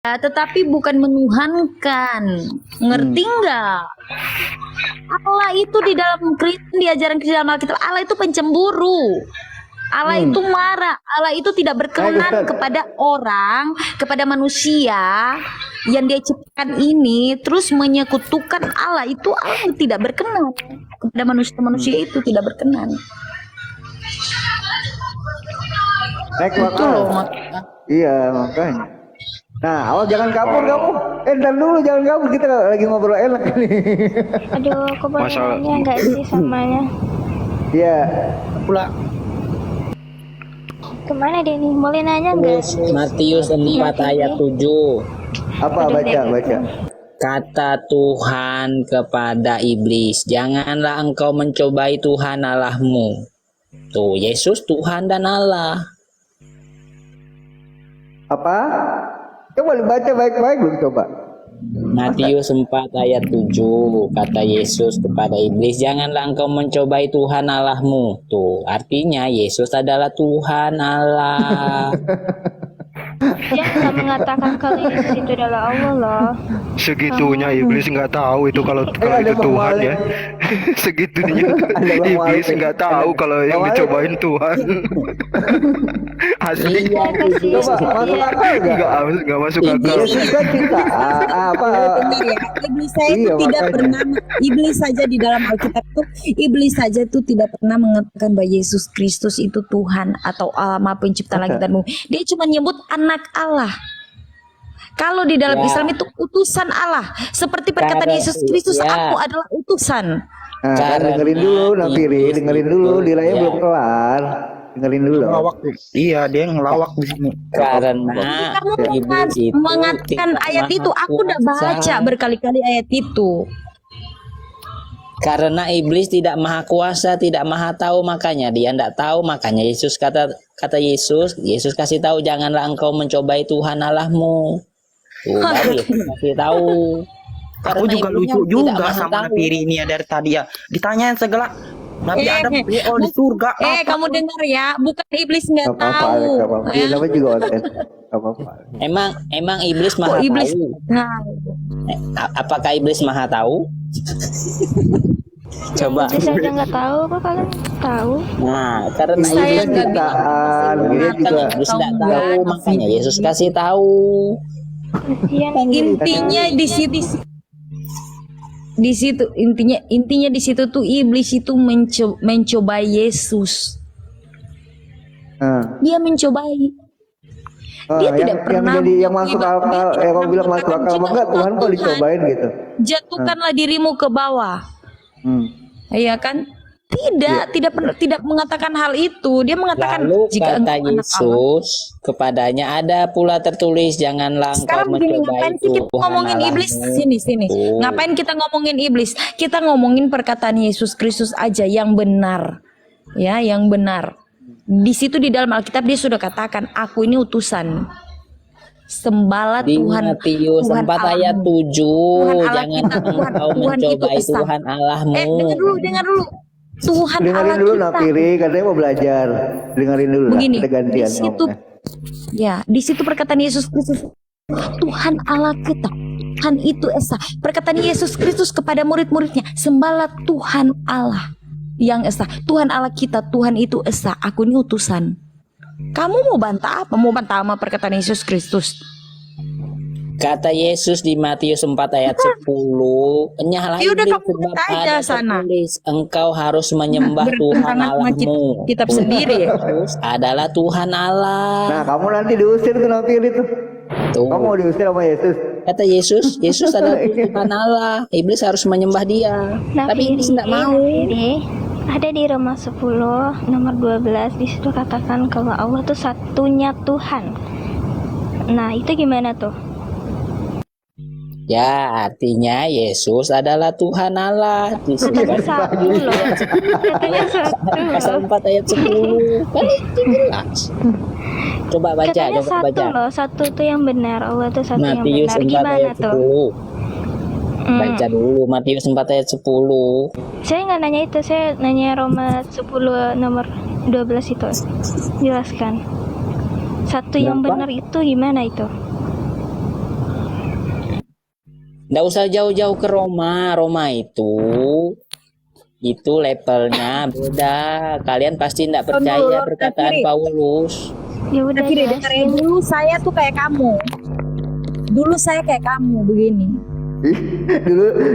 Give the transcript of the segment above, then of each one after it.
tetapi bukan menuhankan. Ngerti nggak? Allah itu di dalam Kristen, diajaran di dalam Alkitab, Allah itu pencemburu. Allah itu marah. Allah itu tidak berkenan kepada orang, kepada manusia yang dia ciptakan ini, terus menyekutukan Allah. Itu Allah tidak berkenan kepada manusia itu, tidak berkenan. Itu loh makanya. Iya makanya. Nah, awal jangan kabur kamu. Ntar dulu jangan kabur, kita lagi ngobrol enak nih. Aduh, aku boleh nanya nggak sih samanya? Iya. Pula Kemana dia nih? Boleh nanya nggak? Matius 4 ayat 7. Apa baca? Kata Tuhan kepada iblis, janganlah engkau mencobai Tuhan Allahmu. Tuh, Yesus Tuhan dan Allah. Apa? Coba dibaca baik-baik dulu coba. Matius 4 ayat 7, kata Yesus kepada iblis, janganlah engkau mencobai Tuhan Allahmu. Tuh, artinya Yesus adalah Tuhan Allah. Dia nggak mengatakan kalau Yesus itu adalah Allah loh. Segitunya iblis nggak tahu itu kalau itu Tuhan ya. Segitunya iblis nggak tahu kalau yang dicobain Tuhan. Asli Coba masuk akal nggak masuk akal. Yesus kan kita apa? Benar ya, iblis saya itu Iya, tidak makanya. pernah, iblis saja di dalam Alkitab itu, iblis saja itu tidak pernah mengatakan bahwa Yesus Kristus itu Tuhan atau Allah Maha Pencipta langit dan bumi. Dia cuma nyebut anak Allah. Kalau di dalam Ya. Islam itu utusan Allah, seperti perkataan Yesus Kristus, ya. aku adalah utusan. Nah, kan Karena dengerin dulu Nafiri, iblis dengerin dulu, itu, diranya ya. belum kelar. Dengerin dulu. Ngelawak. Iya, dia ngelawak di sini. Karena Kamu iblis itu mengatakan tidak ayat itu, aku udah maha baca kuasa. berkali-kali ayat itu. Karena iblis tidak maha kuasa, tidak maha tahu, makanya dia tidak tahu. Makanya Yesus kata Yesus kasih tahu, janganlah engkau mencobai Tuhan Allahmu. Tuh, baru Yesus kasih tahu. Aku Karena juga iblisnya lucu tidak juga maha sama tahu. Nabi ini ya dari tadi ya. Ditanyain segala Nabi Adam di surga. Kamu dengar ya, bukan iblis nggak Gak apa-apa, tahu. gak apa-apa. Iya, namanya juga konten. Gak apa-apa. Emang iblis maha Kok iblis? tahu? Nah, Apakah iblis maha tahu? Coba. Iblis aja nggak tahu, kok kalian tahu? Nah, karena Saya iblis nggak Ciptaan, dia juga. iblis tidak Tahu tahu, nggak? makanya Yesus kasih tahu. Kasihan. intinya di situ intinya di situ tuh iblis itu mencobai Yesus. Dia mencobai. Dia tidak pernah yang masuk akal, yang kamu bilang masuk akal, enggak Tuhan kok dicobain gitu. Jatuhkanlah dirimu ke bawah. Iya kan? Tidak mengatakan hal itu. Dia mengatakan Lalu jika kata engkau anak Allah. Yesus kepadanya, ada pula tertulis, janganlah engkau Sekarang begini, mencobai ngapain sih kita Tuhan ngomongin Allahmu. iblis? Sini. Oh. Ngapain kita ngomongin iblis? Kita ngomongin perkataan Yesus Kristus aja yang benar. Ya, yang benar. Di situ di dalam Alkitab dia sudah katakan, aku ini utusan. Sembahlah Di Tuhan. Matius 4 ayat 7, Tuhan Allah jangan kita, engkau Tuhan itu mencobai esa. Tuhan Allahmu. Dengar dulu. Tuhan Dengerin Allah dulu kita. Nafiri, katanya mau belajar. Dengerin dulu lah, Begini, kita gantian di situ, ngomongnya. ya, di situ perkataan Yesus Kristus, Tuhan Allah kita, Tuhan itu esa. Perkataan Yesus Kristus kepada murid-muridnya, sembahlah Tuhan Allah yang esa. Tuhan Allah kita, Tuhan itu esa. Aku ini utusan. Kamu mau bantah apa? Mau bantah sama perkataan Yesus Kristus? Kata Yesus di Matius 4 ayat 10, nyalain Ya udah, iblis, kamu sebab baca aja ada sana. tertulis, engkau harus menyembah Tuhan Bertentangan sama Allahmu. kitab sendiri ya? Yesus adalah Tuhan Allah. Nah, kamu nanti diusir tuh Nafiri tuh. Tuh. Kamu mau diusir sama Yesus. Kata Yesus adalah Tuhan Allah. Iblis harus menyembah dia. Tapi iblis tidak mau. Ada di Roma 10 nomor 12, di situ katakan kalau Allah tuh satunya Tuhan. Nah, itu gimana tuh? Ya, artinya Yesus adalah Tuhan Allah. Katanya satu loh. Katanya satu Pasal loh. 4 ayat 10. Kan itu jelas. Coba baca, Katanya coba satu baca. loh, satu tuh yang benar. Allah tuh satu yang Matius benar. 4 Gimana ayat tuh? 10. Baca dulu Matius 4 ayat 10. Saya nggak nanya itu, saya nanya Roma 10 nomor 12 itu. Jelaskan. Satu yang Kenapa? benar itu gimana itu? Nggak usah jauh-jauh ke Roma. Roma itu levelnya beda. Kalian pasti nggak percaya perkataan Paulus. Ya udah Tapi dengerin dulu, saya tuh kayak kamu. Dulu saya kayak kamu begini. Ih,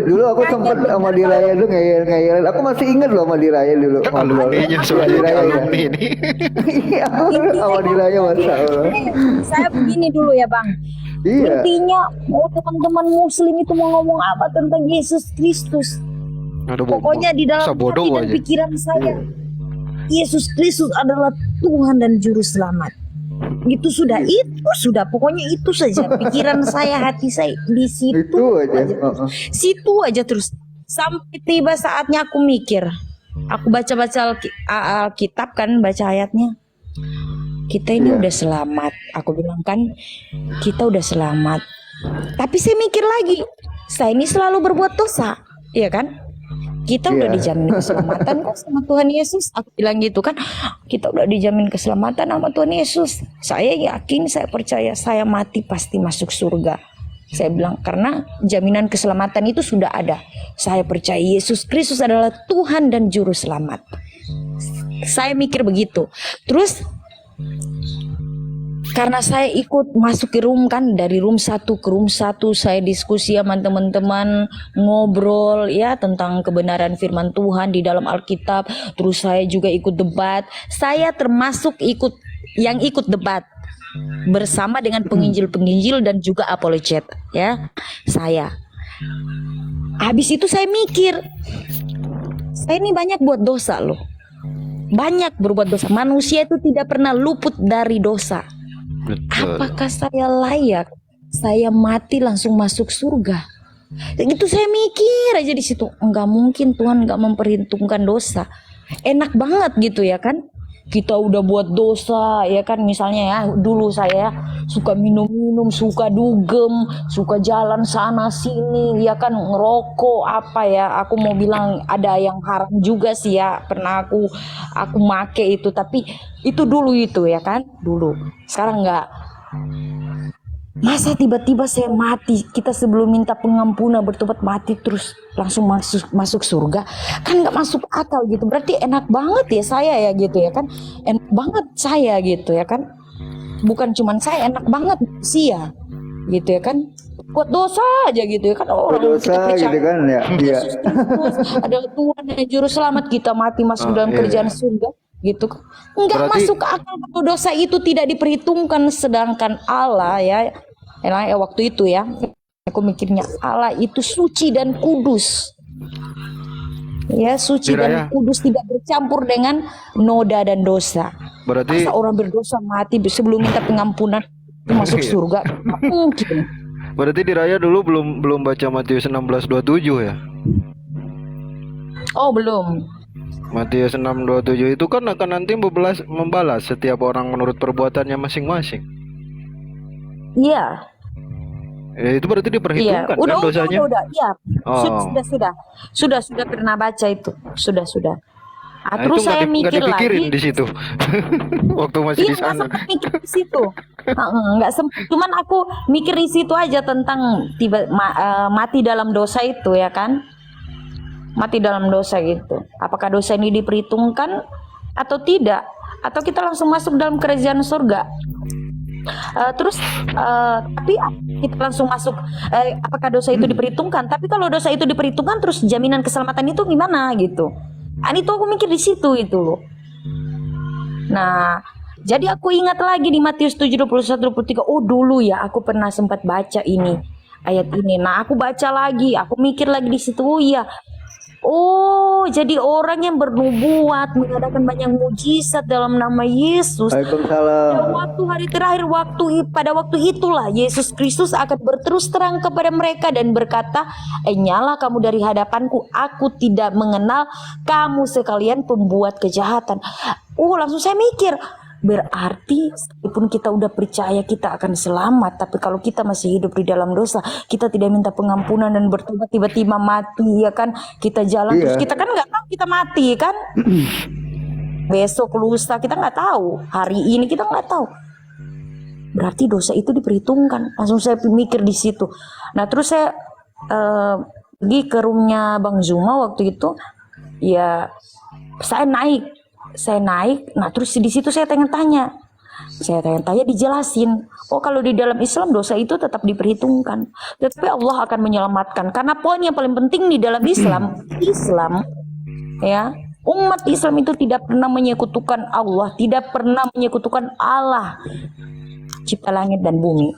dulu aku sempat sama Diraya tuh ngeyel-ngeyel. Aku masih ingat loh sama Diraya dulu. Alumninya soalnya Diraya. alumni ini. Iya, aku sama Diraya masa Allah. Saya begini dulu ya Bang. Iya. Intinya mau teman-teman muslim itu mau ngomong apa tentang Yesus Kristus, Aduh, pokoknya di dalam bodoh hati dan aja. pikiran saya, Yesus Kristus adalah Tuhan dan Juru Selamat. Itu sudah, pokoknya itu saja pikiran saya, hati saya di situ Itu aja. situ aja terus sampai tiba saatnya aku mikir, aku baca-baca Alkitab kan, baca ayatnya, kita ini Iya. udah selamat. Aku bilang kan, kita udah selamat. Tapi saya mikir lagi, saya ini selalu berbuat dosa, iya kan? Kita udah Iya. dijamin keselamatan kok sama Tuhan Yesus. Aku bilang gitu kan, kita udah dijamin keselamatan sama Tuhan Yesus. Saya yakin, saya percaya, saya mati pasti masuk surga. Saya bilang, karena jaminan keselamatan itu sudah ada. Saya percaya Yesus Kristus adalah Tuhan dan Juru Selamat. Saya mikir begitu. Terus karena saya ikut masuk ke room kan, dari room 1 ke room 1 saya diskusi sama teman-teman, ngobrol ya tentang kebenaran firman Tuhan di dalam Alkitab. Terus saya juga ikut debat. Saya termasuk ikut debat bersama dengan penginjil-penginjil dan juga apologet ya. Saya. Habis itu saya mikir, saya ini banyak buat dosa loh. Banyak berbuat dosa. Manusia itu tidak pernah luput dari dosa. Betul. Apakah saya layak saya mati langsung masuk surga? Itu saya mikir aja di situ. Enggak mungkin Tuhan enggak memperhitungkan dosa. Enak banget gitu ya kan? Kita udah buat dosa ya kan, misalnya ya dulu saya suka minum-minum, suka dugem, suka jalan sana sini ya kan, ngerokok apa ya, aku mau bilang ada yang haram juga sih ya, pernah aku make itu, tapi itu dulu itu ya kan, dulu. Sekarang enggak. Masa tiba-tiba saya mati, kita sebelum minta pengampunan bertobat mati terus langsung masuk surga, kan nggak masuk akal gitu. Berarti enak banget ya saya ya gitu ya kan, enak banget saya gitu ya kan, bukan cuman saya, enak banget sih ya gitu ya kan, buat dosa aja gitu ya kan, orang Dosa kita percaya gitu kan ya. Iya. Yesus Kristus adalah Tuhan dan Juru Selamat, kita mati masuk dalam iya. kerjaan surga gitu. Enggak Berarti- masuk akal kalau dosa itu tidak diperhitungkan, sedangkan Allah ya waktu itu ya aku mikirnya Allah itu suci dan kudus ya, suci dan Diraya. kudus, tidak bercampur dengan noda dan dosa. Berarti Masa orang berdosa mati sebelum minta pengampunan itu masuk surga? Nggak mungkin. berarti Diraya dulu belum baca Matius 16:27 ya. Oh belum. Matius 6:27 itu kan akan nanti membalas setiap orang menurut perbuatannya masing-masing. Iya. Ya, itu berarti Iya, diperhitungkan udah, kan dosanya. udah, iya. Oh. Sudah pernah baca itu, sudah. Nah, Terus itu saya nggak mikir dipikirin lagi, di situ. Waktu masih iya di nggak sana. sempat mikir di situ, nggak sempat. Cuman aku mikir di situ aja tentang mati dalam dosa itu ya kan, mati dalam dosa gitu. Apakah dosa ini diperhitungkan atau tidak? Atau kita langsung masuk dalam kerajaan surga? Tapi kita langsung masuk, apakah dosa itu diperhitungkan? Tapi kalau dosa itu diperhitungkan, terus jaminan keselamatan itu gimana gitu? Itu aku mikir di situ itu loh. Nah, jadi aku ingat lagi di Matius 7:21-23. Oh dulu ya aku pernah sempat baca ini, ayat ini. Nah aku baca lagi, aku mikir lagi di situ. Oh iya. Oh, jadi orang yang bernubuat mengadakan banyak mujizat dalam nama Yesus. Waalaikumsalam. Waktu hari terakhir, pada waktu itulah Yesus Kristus akan berterus terang kepada mereka dan berkata, nyala kamu dari hadapanku, aku tidak mengenal kamu sekalian pembuat kejahatan. Langsung saya mikir, berarti meskipun kita udah percaya kita akan selamat, tapi kalau kita masih hidup di dalam dosa, kita tidak minta pengampunan dan bertobat, tiba-tiba mati ya kan, kita jalan Iya. terus kita kan nggak tahu kita mati kan. Besok lusa kita nggak tahu, hari ini kita nggak tahu. Berarti dosa itu diperhitungkan. Langsung saya mikir di situ. Nah terus saya pergi ke roomnya Bang Zuma waktu itu, ya saya naik, nah terus di situ saya tanya-tanya, dijelasin, oh kalau di dalam Islam dosa itu tetap diperhitungkan, tetapi Allah akan menyelamatkan, karena poin yang paling penting di dalam Islam ya, umat Islam itu tidak pernah menyekutukan Allah, tidak pernah menyekutukan Allah, cipta langit dan bumi,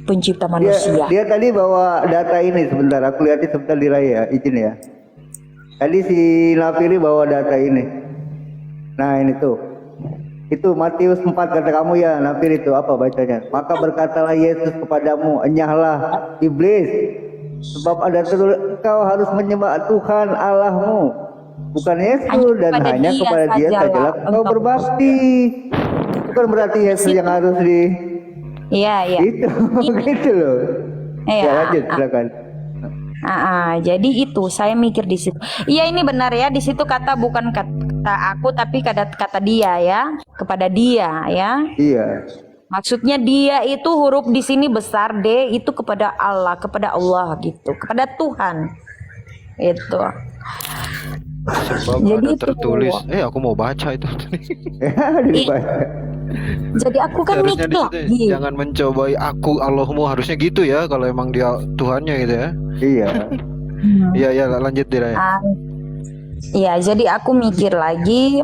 pencipta manusia. Dia tadi bawa data ini, sebentar aku lihatin sebentar di layar, izin ya. Tadi si Nafiri bawa data ini. Nah ini tuh, itu Matius 4 kata kamu ya Nafiri, itu apa bacanya? Maka berkatalah Yesus kepadamu, enyahlah iblis, sebab ada tertulis engkau harus menyembah Tuhan Allahmu, bukan Yesus, dan hanya kepada Dia sajalah engkau berbakti. Bukan berarti Yesus yang harus di Iya. itu gitu loh. Iya. Ya lanjut silakan. Jadi itu saya mikir di situ. Iya ini benar ya, di situ kata bukan kata aku tapi kata dia ya, kepada dia ya. Iya. Maksudnya dia itu huruf di sini besar, D itu kepada Allah gitu, kepada Tuhan. Itu. Sebab Jadi ada itu. tertulis. Aku mau baca itu. Jadi aku kan Harusnya mikir di situ, lagi. jangan mencobai aku Allahmu, harusnya gitu ya kalau emang dia Tuhannya gitu ya. Iya. Iya lanjut Diraya. Iya, jadi aku mikir lagi,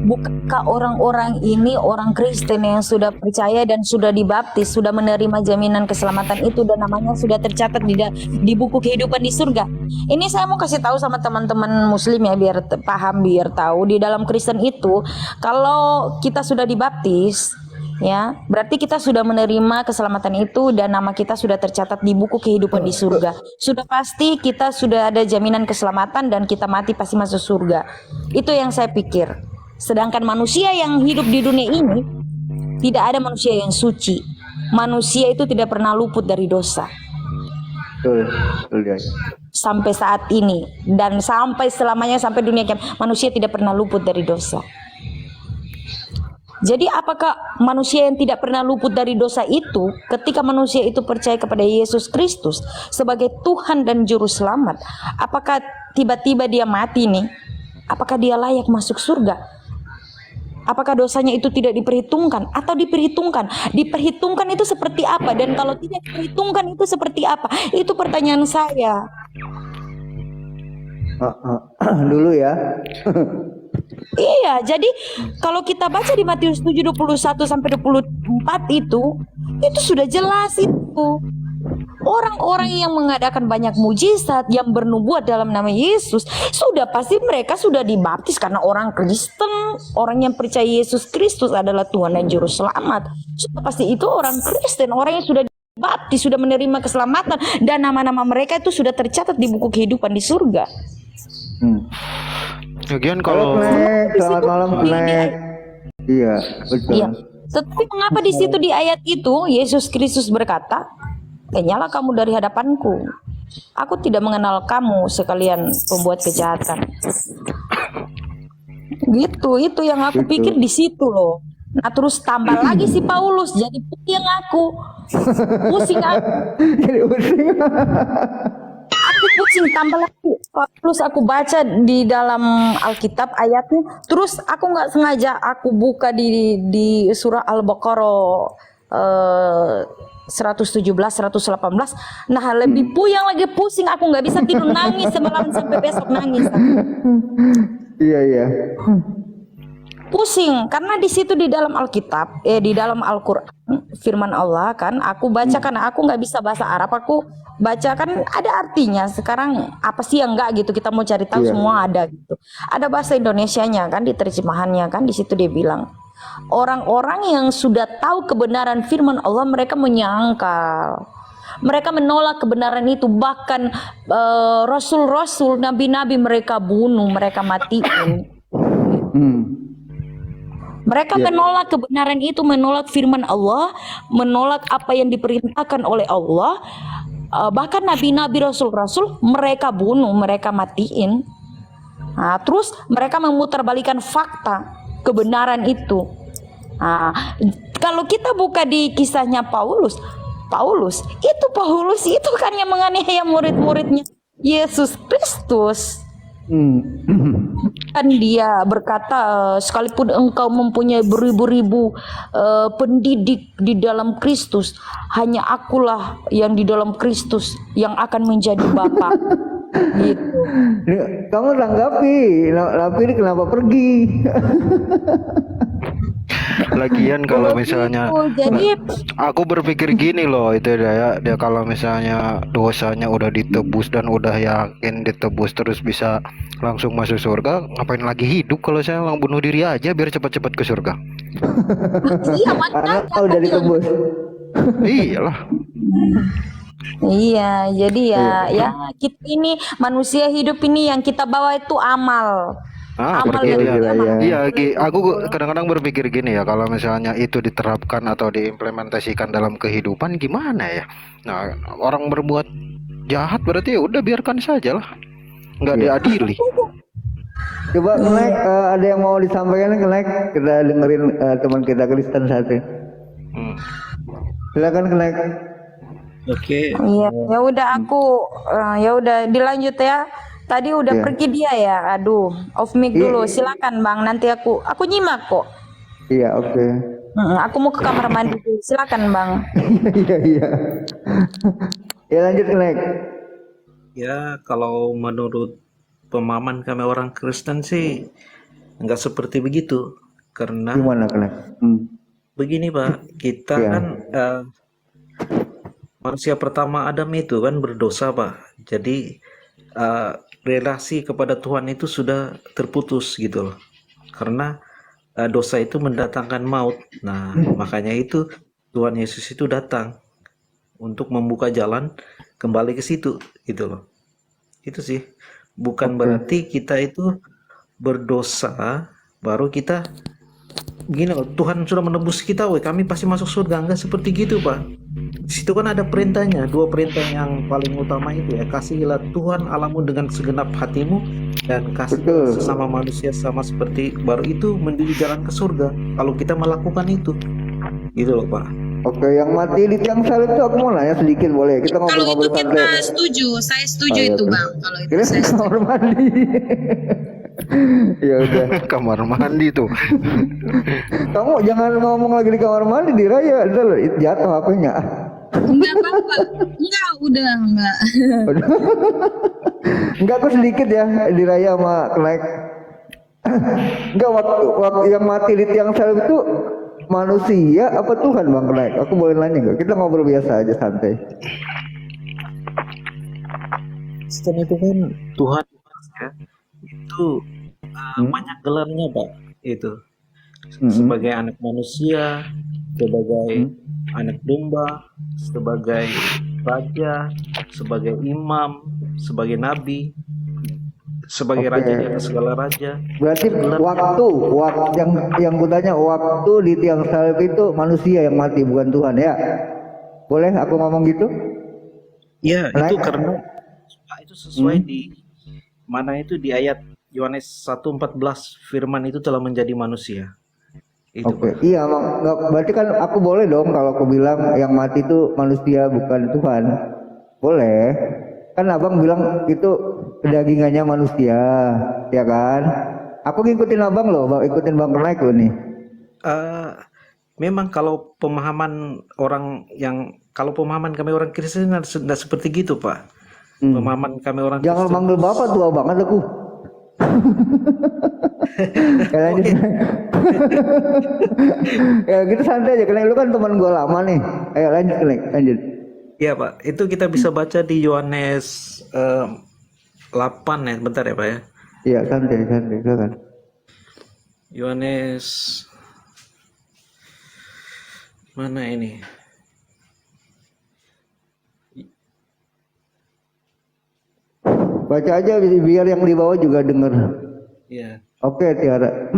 bukankah orang-orang ini orang Kristen yang sudah percaya dan sudah dibaptis, sudah menerima jaminan keselamatan itu dan namanya sudah tercatat di buku kehidupan di surga. Ini saya mau kasih tahu sama teman-teman muslim ya, biar paham, biar tahu di dalam Kristen itu kalau kita sudah dibaptis ya, berarti kita sudah menerima keselamatan itu dan nama kita sudah tercatat di buku kehidupan di surga. Sudah pasti kita sudah ada jaminan keselamatan dan kita mati pasti masuk surga. Itu yang saya pikir. Sedangkan manusia yang hidup di dunia ini, tidak ada manusia yang suci. Manusia itu tidak pernah luput dari dosa. Betul ya. Sampai saat ini dan sampai selamanya, sampai dunia kiamat, manusia tidak pernah luput dari dosa. Jadi apakah manusia yang tidak pernah luput dari dosa itu, ketika manusia itu percaya kepada Yesus Kristus sebagai Tuhan dan Juru Selamat, apakah tiba-tiba dia mati nih? Apakah dia layak masuk surga? Apakah dosanya itu tidak diperhitungkan atau diperhitungkan? Diperhitungkan itu seperti apa? Dan kalau tidak diperhitungkan itu seperti apa? Itu pertanyaan saya. Dulu ya. Iya, jadi kalau kita baca di Matius 7:21 sampai 24 itu sudah jelas itu. Orang-orang yang mengadakan banyak mujizat, yang bernubuat dalam nama Yesus, sudah pasti mereka sudah dibaptis karena orang Kristen, orang yang percaya Yesus Kristus adalah Tuhan dan Juru Selamat. Sudah pasti itu orang Kristen, orang yang sudah dibaptis, sudah menerima keselamatan dan nama-nama mereka itu sudah tercatat di buku kehidupan di surga. Lagian kalau Selamat malam Nek. Iya, betul. Iya. Tetapi mengapa di situ di ayat itu Yesus Kristus berkata, "Kenyalah kamu dari hadapanku. Aku tidak mengenal kamu sekalian pembuat kejahatan." Gitu, itu yang aku pikir di situ loh. Nah terus tambah lagi si Paulus, jadi pusing aku. Jadi pusing. Aku pusing tambah lagi. Terus aku baca di dalam Alkitab ayatnya. Terus aku nggak sengaja aku buka di surah Al-Baqarah 117, 118. Nah lebih puyeng lagi, pusing. Aku nggak bisa tidur, nangis semalam sampai besok nangis. Iya. Pusing karena di situ di dalam Alkitab, di dalam Al-Qur'an firman Allah kan, aku baca karena aku nggak bisa bahasa Arab, aku baca kan ada artinya. Sekarang apa sih yang enggak gitu, kita mau cari tahu semua ada gitu. Ada bahasa Indonesianya kan di terjemahannya kan, di situ dia bilang orang-orang yang sudah tahu kebenaran firman Allah mereka menyangkal. Mereka menolak kebenaran itu, bahkan rasul-rasul, nabi-nabi mereka bunuh, mereka matiin. Mereka menolak kebenaran itu, menolak firman Allah, menolak apa yang diperintahkan oleh Allah. Bahkan nabi-nabi, rasul-rasul mereka bunuh, mereka matiin. Nah, terus mereka memutarbalikkan fakta kebenaran itu. Nah, kalau kita buka di kisahnya Paulus, Paulus. Itu Paulus itu kan yang menganiaya murid-muridnya Yesus Kristus. Kan dia berkata, sekalipun engkau mempunyai beribu-ribu pendidik di dalam Kristus, hanya akulah yang di dalam Kristus yang akan menjadi Bapa. Gitu. Kamu tanggapi, Napi ini kenapa pergi? Lagian kalau misalnya Jadi aku berpikir gini loh, itu dia kalau misalnya dosanya udah ditebus dan udah yakin ditebus terus bisa langsung masuk surga, ngapain lagi hidup? Kalau saya lang bunuh diri aja biar cepat-cepat ke surga. iya Karena makanya kau udah ditebus. Iyalah. Iya, jadi ya kita ini manusia hidup ini yang kita bawa itu amal. Amal berarti yang ya. kita Iya. Iya, aku kadang-kadang berpikir gini ya, kalau misalnya itu diterapkan atau diimplementasikan dalam kehidupan gimana ya? Nah, orang berbuat jahat berarti ya udah biarkan saja lah, nggak diadili. Coba Kenek, ada yang mau disampaikan Kenek? Kita dengerin teman kita Kristen satu. Silakan Kenek. Oke. Iya, ya udah aku ya udah dilanjut ya. Tadi udah Iya. pergi dia ya. Aduh, off mic dulu. Silakan Bang, nanti aku nyimak kok. Iya, oke. Aku mau ke kamar mandi dulu. Silakan Bang. Iya. Ya lanjut Kenek. Ya, kalau menurut pemahaman kami orang Kristen sih nggak seperti begitu. Karena Gimana Kenek? begini Pak, kita Iya. kan manusia pertama Adam itu kan berdosa Pak. Jadi relasi kepada Tuhan itu sudah terputus gitu loh. Karena dosa itu mendatangkan maut. Nah, makanya itu Tuhan Yesus itu datang untuk membuka jalan kembali ke situ gitu loh. Itu sih. Bukan berarti kita itu berdosa baru kita gini loh, Tuhan sudah menebus kita, weh kami pasti masuk surga. Enggak seperti gitu Pak. Di situ kan ada perintahnya, dua perintah yang paling utama itu ya, kasihilah Tuhan Allahmu dengan segenap hatimu dan kasih Betul. sesama manusia sama seperti, baru itu menuju jalan ke surga kalau kita melakukan itu gitu loh Pak. Oke, yang mati di tiang salib itu aku mau nanya sedikit boleh? Kita Kalau itu ngobrol-ngobrol kita santai. setuju, saya setuju Oh, iya, itu betul. Bang. Kalau itu Kita saya setuju. kamar mandi. Ya udah. Kamar mandi tuh. Kamu jangan ngomong lagi di kamar mandi di raya, ntar jatuh HP-nya. Enggak apa-apa. Enggak, udah enggak. Enggak, aku sedikit ya di raya sama Kenek. Enggak, waktu yang mati di tiang salib itu manusia apa Tuhan Bang Kenek? Aku boleh nanya enggak? Kita ngobrol biasa aja santai. Kristen itu kan Tuhan ya. Itu banyak gelarnya Pak. Itu sebagai anak manusia, sebagai anak domba, sebagai raja, sebagai imam, sebagai nabi, sebagai Oke. raja di atas segala raja. Berarti waktu yang kutanya waktu di tiang salib itu manusia yang mati bukan Tuhan ya? Boleh aku ngomong gitu? Ya, Nah, itu karena itu sesuai di mana itu di ayat Yohanes 1:14 firman itu telah menjadi manusia. Itu Oke, Pak. iya, berarti kan aku boleh dong kalau aku bilang yang mati itu manusia bukan Tuhan. Boleh. Kan abang bilang itu kedagingannya manusia, ya kan? Aku ngikutin abang loh, bang, ikutin bang Kenek loh nih. Memang kalau pemahaman kami orang Kristen tidak seperti gitu Pak. Pemahaman kami orang Jangan Kristen. manggil bapak tua banget aku. Ya lanjut. Ya gitu santai aja, Kenek, lu kan teman gua lama nih. Ayo lanjut Kenek, lanjut. Iya Pak, itu kita bisa baca di Yohanes 8 ya, bentar ya Pak ya. Iya santai silakan. Yohanes mana ini? Baca aja biar yang di bawah juga denger. Iya. Oke Tiara.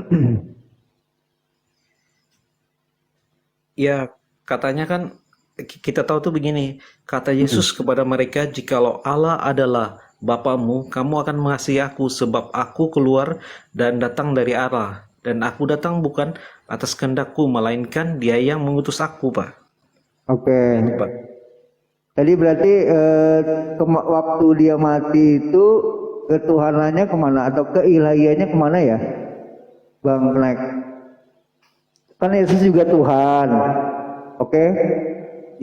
Ya, katanya kan kita tahu tuh begini, kata Yesus kepada mereka, jikalau Allah adalah Bapamu, kamu akan mengasihi aku sebab aku keluar dan datang dari Allah, dan aku datang bukan atas kehendakku melainkan Dia yang mengutus aku, Pak. Oke. Itu, Pak. Jadi berarti waktu dia mati itu ketuhanannya kemana atau keilahiannya kemana ya, Bang Nek? Kan Yesus juga Tuhan, oke?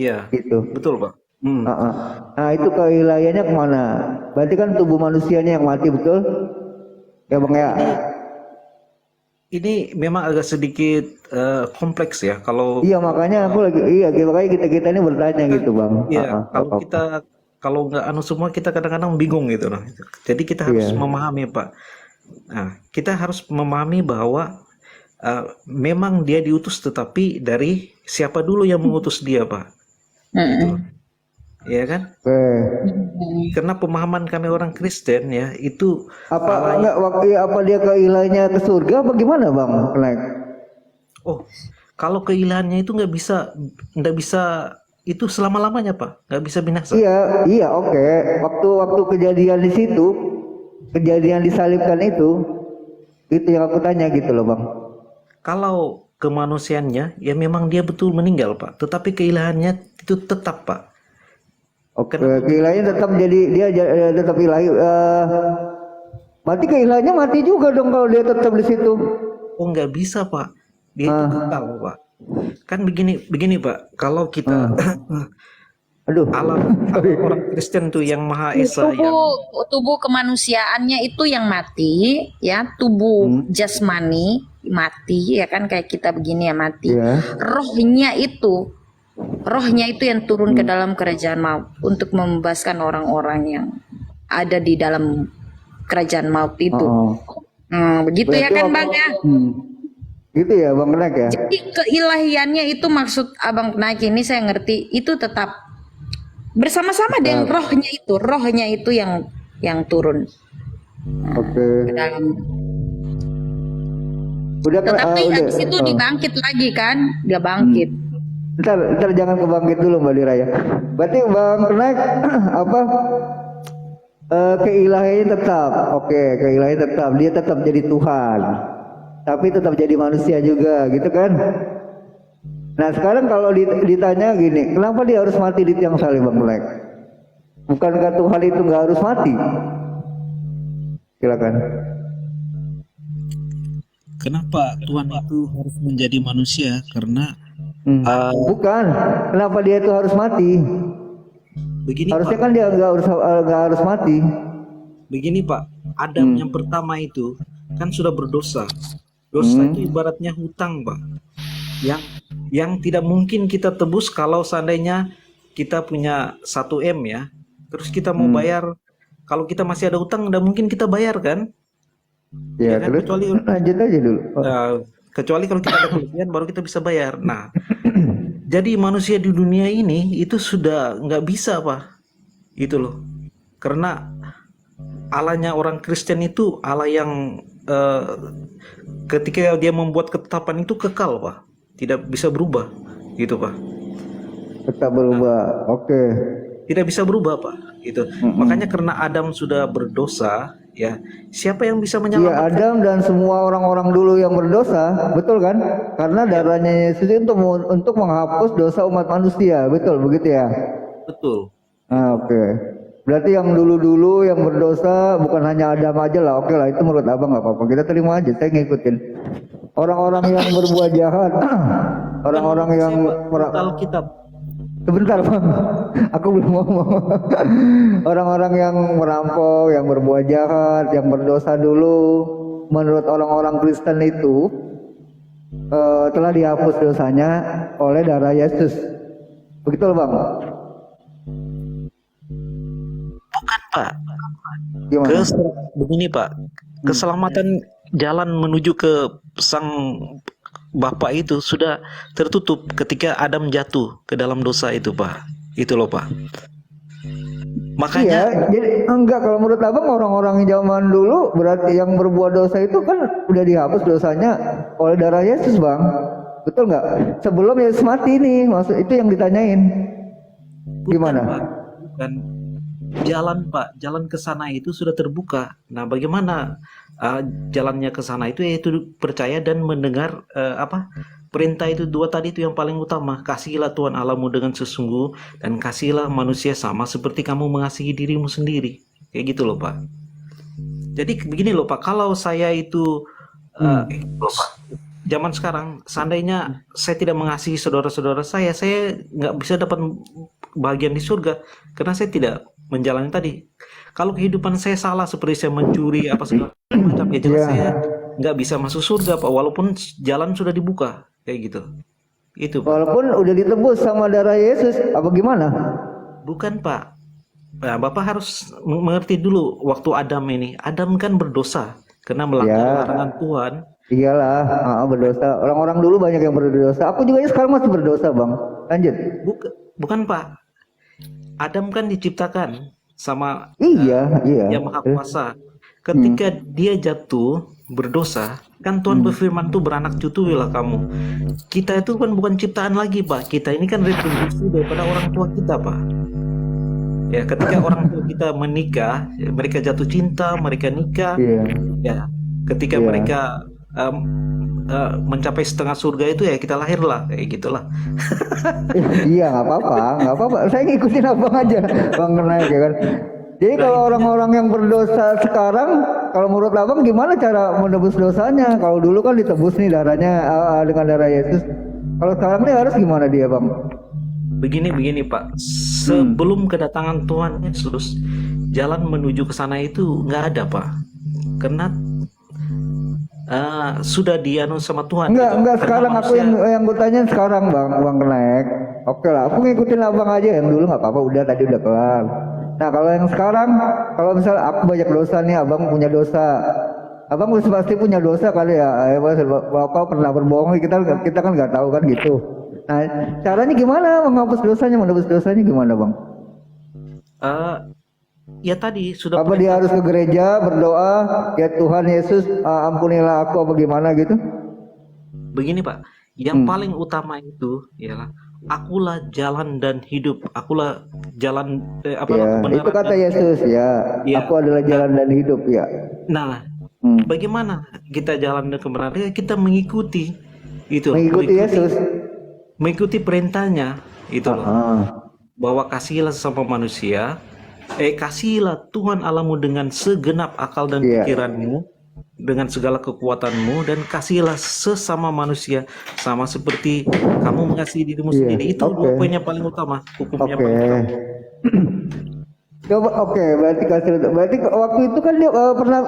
Iya, Gitu. betul Pak. Nah itu keilahiannya kemana? Berarti kan tubuh manusianya yang mati, betul? Ya Bang ya. Ini memang agak sedikit kompleks ya kalau Iya makanya aku lagi, makanya kita ini bertanya gitu Bang. iya kalau kita kalau nggak anu semua kita kadang-kadang bingung gitu loh. Jadi kita harus Iya. memahami Pak. Nah, kita harus memahami bahwa memang dia diutus, tetapi dari siapa dulu yang mengutus dia Pak? Gitu. Ya kan? Oke. Karena pemahaman kami orang Kristen ya itu Apa enggak apa dia keilahiannya ke surga apa gimana Bang Nek? oh kalau keilahannya itu nggak bisa itu selama-lamanya Pak, nggak bisa binasa. Iya, oke. Waktu kejadian di situ, kejadian disalibkan itu yang aku tanya gitu loh Bang. Kalau kemanusiaannya ya memang dia betul meninggal Pak, tetapi keilahannya itu tetap Pak. Oke, keilahiannya tetap jadi dia tetap ilahi. Berarti keilahiannya mati juga dong kalau dia tetap di situ. Oh nggak bisa Pak, dia itu kekal Pak. Kan begini Pak, kalau kita Aduh. Allah orang Kristen tuh yang Maha Esa yang Tubuh kemanusiaannya itu yang mati, ya, tubuh jasmani mati, ya kan, kayak kita begini ya mati. Iya. Rohnya itu yang turun ke dalam kerajaan maut untuk membebaskan orang-orang yang ada di dalam kerajaan maut itu. Begitu ya kan Bang ya? Gitu ya Bang Nek ya. Jadi keilahiannya itu maksud Abang Naik ini saya ngerti itu tetap bersama-sama dengan rohnya itu yang turun Oke. ke dalam. Udah kan? Tetapi habis itu dibangkit lagi kan, dia bangkit. Ntar jangan kebangkit dulu Mbak Diraya. Berarti Bang Nek apa? Keilahiannya tetap, oke, keilahiannya tetap, dia tetap jadi Tuhan, tapi tetap jadi manusia juga, gitu kan? Nah sekarang kalau ditanya gini, kenapa dia harus mati di tiang salib Bang Nek? Bukankah Tuhan itu nggak harus mati? Silakan. kenapa Tuhan itu harus menjadi manusia? Karena Bukan, kenapa dia itu harus mati? begini Harusnya Pak, kan dia nggak harus mati. begini Pak, Adam yang pertama itu kan sudah berdosa. Dosa itu ibaratnya hutang Pak, yang tidak mungkin kita tebus kalau seandainya kita punya 1 M ya, terus kita mau bayar, kalau kita masih ada hutang nggak mungkin kita bayar kan? Ya, kan? terus Kecuali lanjut aja dulu. kecuali kalau kita ada kelebihan baru kita bisa bayar. Nah, jadi manusia di dunia ini itu sudah nggak bisa Pak, itu loh. Karena Allahnya orang Kristen itu Allah yang ketika dia membuat ketetapan itu kekal Pak, tidak bisa berubah, gitu Pak. Tetap berubah, oke. Tidak bisa berubah Pak, gitu. Makanya karena Adam sudah berdosa, ya siapa yang bisa Iya, menyelamatkan? Adam dan semua orang-orang dulu yang berdosa, betul kan? Karena darahnya Yesus itu untuk menghapus dosa umat manusia, betul begitu ya? Betul. Nah, oke. Berarti yang dulu-dulu yang berdosa bukan hanya Adam aja lah, oke lah itu menurut abang nggak apa-apa. Kita terima aja, saya ngikutin. Orang-orang yang berbuat jahat, orang-orang yang Alkitab. Sebentar Bang, aku belum ngomong. Orang-orang yang merampok, yang berbuat jahat, yang berdosa dulu, menurut orang-orang Kristen itu telah dihapus dosanya oleh darah Yesus. Begitu Bang? Bukan Pak. Gimana? Begini Pak, keselamatan jalan menuju ke Sang Bapa itu sudah tertutup ketika Adam jatuh ke dalam dosa itu Pak. Itu loh Pak. Makanya Iya, jadi enggak, kalau menurut abang orang-orang zaman dulu berarti yang berbuat dosa itu kan udah dihapus dosanya oleh darah Yesus Bang. Betul nggak? Sebelum Yesus mati nih, maksud itu yang ditanyain. Gimana? Pak, bukan jalan Pak, jalan ke sana itu sudah terbuka. Nah, bagaimana jalannya ke sana itu yaitu percaya dan mendengar perintah itu dua tadi itu yang paling utama. Kasihilah Tuhan Allahmu dengan sesungguh dan kasihilah manusia sama seperti kamu mengasihi dirimu sendiri. Kayak gitu loh Pak. Jadi begini loh Pak, kalau saya itu zaman sekarang, seandainya saya tidak mengasihi saudara-saudara saya nggak bisa dapat bagian di surga karena saya tidak menjalani tadi. Kalau kehidupan saya salah seperti saya mencuri apa segala macam, ya jelas Iya. saya nggak bisa masuk surga Pak, walaupun jalan sudah dibuka kayak gitu. Itu Pak. Walaupun udah ditebus sama darah Yesus, apa gimana? Bukan Pak. Nah, Bapak harus mengerti dulu waktu Adam ini. Adam kan berdosa karena melanggar Ya. larangan Tuhan. Iyalah, berdosa. Orang-orang dulu banyak yang berdosa. Aku juga sekarang masih berdosa, Bang. Lanjut. Bukan Pak. Adam kan diciptakan sama Iya. Yang Maha Kuasa. Ketika dia jatuh berdosa, kan Tuhan berfirman tuh beranak cucuilah kamu. Kita itu kan bukan ciptaan lagi Pak. Kita ini kan reproduksi daripada orang tua kita Pak. Ya, ketika orang tua kita menikah, ya, mereka jatuh cinta, mereka nikah. Iya. Ya, ketika Iya. mereka mencapai setengah surga itu ya kita lahirlah kayak gitulah. Iya, nggak apa-apa. Saya ngikutin abang aja, Bang Kenaik ya kan. Jadi kalau orang-orang yang berdosa sekarang, kalau menurut abang gimana cara menebus dosanya? Kalau dulu kan ditebus nih darahnya dengan darah Yesus. Kalau sekarang nih harus gimana dia, Bang? Begini Pak, sebelum kedatangan Tuhan Yesus, jalan menuju ke sana itu nggak ada Pak, karena sudah dianu sama Tuhan. Enggak Karena sekarang aku manusia- yang gue tanya sekarang Bang Kenaik. Oke lah, aku ngikutin abang aja, yang dulu nggak apa-apa, udah tadi udah kelar. Nah kalau yang sekarang, kalau misalnya aku banyak dosa nih, abang punya dosa, abang pasti punya dosa kali ya. Bapak pernah berbohong, kita kan nggak tahu kan gitu. Nah caranya gimana menghapus dosanya, menebus dosanya gimana Bang? ya tadi sudah Apa dia harus ke gereja berdoa, ya Tuhan Yesus ampunilah aku apa gimana gitu? begini Pak, yang paling utama itu ialah akulah jalan dan hidup, akulah jalan Ya kebenaran itu kata dan- Yesus ya. Ya. Aku adalah jalan dan hidup ya. Nah, Hmm. bagaimana kita jalan dan kebenaran? Ya, kita mengikuti itu, Mengikuti Yesus. mengikuti perintahnya itu loh. Bahwa kasihilah sesama manusia, kasihilah Tuhan Allahmu dengan segenap akal dan Iya. pikiranmu, dengan segala kekuatanmu, dan kasihilah sesama manusia sama seperti kamu mengasihi dirimu Iya, sendiri. Itu dua oke. poin yang paling utama, hukumnya Oke. paling utama. Coba berarti waktu itu kan dia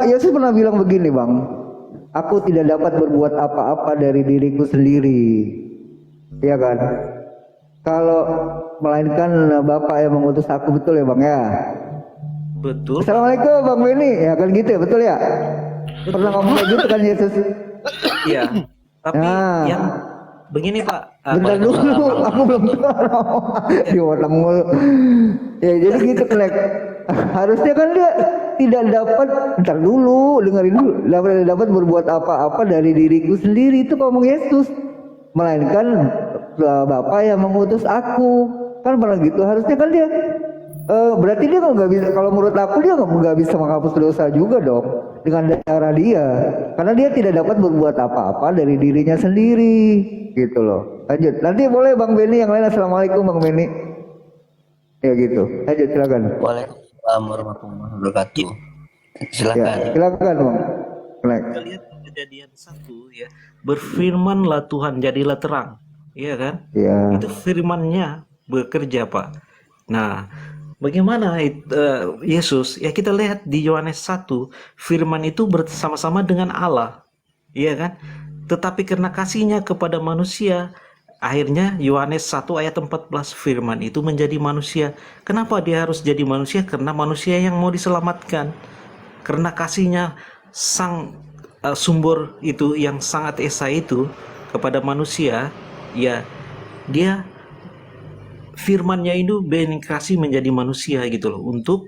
Yesus pernah bilang begini Bang. Aku tidak dapat berbuat apa-apa dari diriku sendiri. Iya kan? Kalau melainkan Bapa yang mengutus aku, betul ya Bang ya? Betul. Assalamualaikum Bang Beni, ya kan gitu ya, betul ya? Pernah ngomong kayak gitu kan Yesus? Iya. Tapi Nah. yang begini Pak, Bentar dulu, aku belum tahu. Di otak mulu. Ya jadi gitu Klek. Harusnya kan dia tidak dapat, bentar dulu, dengerin dulu, dapat berbuat apa-apa dari diriku sendiri, itu ngomong Yesus. Melainkan Bapa yang mengutus aku. Kan pernah gitu, harusnya kan dia berarti dia nggak bisa, kalau menurut aku dia nggak bisa menghapus dosa juga dong dengan cara dia, karena dia tidak dapat berbuat apa-apa dari dirinya sendiri gitu loh. Lanjut, nanti boleh Bang Beni yang lain. Assalamualaikum Bang Beni. Ya gitu, lanjut silakan. Waalaikumsalam warahmatullahi wabarakatuh. Ya Silakan. silakan Bang. Klek. kita lihat Kejadian 1 ya, berfirmanlah Tuhan jadilah terang, iya kan? Ya. Itu firman-Nya bekerja Pak. Nah, bagaimana Yesus? Ya kita lihat di Yohanes 1, firman itu bersama-sama dengan Allah, iya kan? Tetapi karena kasihnya kepada manusia, akhirnya Yohanes 1 ayat 14, firman itu menjadi manusia. Kenapa dia harus jadi manusia? Karena manusia yang mau diselamatkan. Karena kasihnya sang sumber itu yang sangat esa itu kepada manusia, ya dia firman-Nya itu berinkarnasi menjadi manusia gitu loh, untuk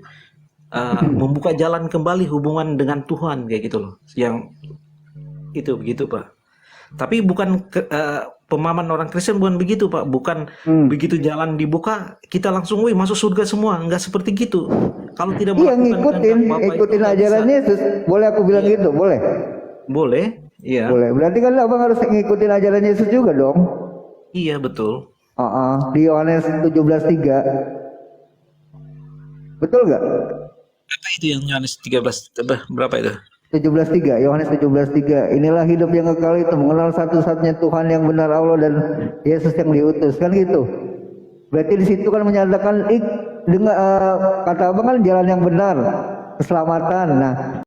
membuka jalan kembali hubungan dengan Tuhan kayak gitu loh. Yang itu begitu Pak. Tapi bukan pemahaman orang Kristen bukan begitu Pak. Bukan begitu jalan dibuka kita langsung masuk surga semua. Enggak seperti gitu. Kalau tidak Iya melakukan kehendak Bapa itu ngikutin nggak ajaran bisa. Yesus. Boleh aku bilang gitu, boleh? Boleh. Iya. Boleh. Berarti kan abang harus ngikutin ajaran Yesus juga dong. Iya, betul. Di Yohanes 17:3. Betul gak? Apa itu yang Yohanes 13 berapa itu? 17:3, Yohanes 17:3. Inilah hidup yang kekal itu, mengenal satu-satunya Tuhan yang benar Allah dan Yesus yang diutus, kan gitu. Berarti di situ kan menyatakan dengan kata abang kan jalan yang benar, keselamatan. Nah,